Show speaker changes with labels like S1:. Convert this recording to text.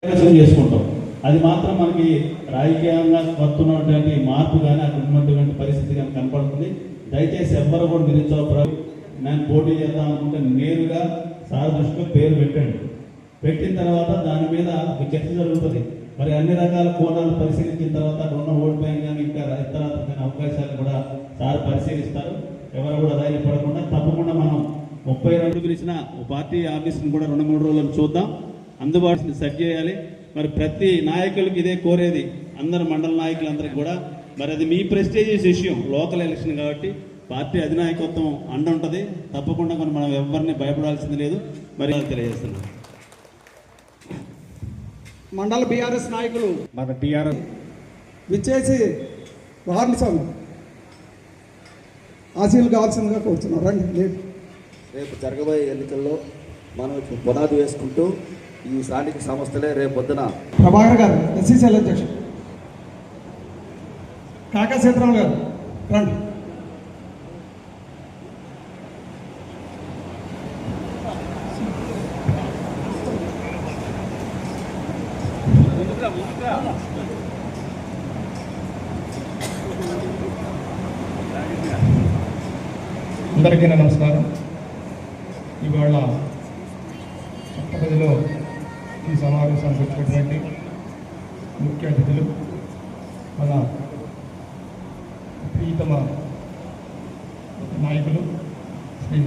S1: చేసుకుంటాం. అది మాత్రం మనకి రాజకీయంగా వస్తున్నటువంటి మార్పు కానీ అక్కడ ఉన్నటువంటి పరిస్థితి కానీ కనపడుతుంది. దయచేసి ఎవ్వరు కూడా నిరుత్సాహపడ, నేను పోటీ చేద్దాం అనుకుంటే నేరుగా సార్ దృష్టిలో పేరు పెట్టండి. పెట్టిన తర్వాత దాని మీద చర్చ జరుగుతుంది. మరి అన్ని రకాల కోణాలు పరిశీలించిన తర్వాత అక్కడ ఉన్న ఓట్ బ్యాంక్ కానీ ఇంకా ఇతర అవకాశాలు కూడా సార్ పరిశీలిస్తారు. ఎవరు కూడా ధైర్యపడకుండా తప్పకుండా మనం 32 పిలిచిన పార్టీ ఆఫీస్ని కూడా 2-3 రోజులు చూద్దాం, అందుబాటుని సెట్ చేయాలి. మరి ప్రతి నాయకులకి ఇదే కోరేది, అందరు మండల నాయకులందరికీ కూడా. మరి అది మీ ప్రెస్టీజియస్ విషయం, లోకల్ ఎలక్షన్ కాబట్టి పార్టీ అధినాయకత్వం అండ ఉంటుంది. తప్పకుండా మనం ఎవరిని భయపడాల్సింది లేదు. మరి తెలియజేస్తున్నాం.
S2: మండల బీఆర్ఎస్ నాయకులు
S1: మన టీఆర్ఎస్
S2: విచ్చేసి వారిని ఆశీలు కావాల్సిందిగా కోరుతున్నారు. రండి.
S3: రేపు జరగబోయే ఎన్నికల్లో మనం పునాది వేసుకుంటూ ఈ స్థానిక సంస్థలే రేపు పొద్దున
S2: ప్రభాకర్ గారు ఎస్సీసీఎల్ అధ్యక్షుడు, కాకా సీతారాం గారు రండి.
S4: అందరికీ నమస్కారం. ఇవాళ చట్టపదిలో ఈ సమావేశానికి వచ్చినటువంటి ముఖ్య అతిథులు, మన ప్రియతమ నాయకులు శ్రీ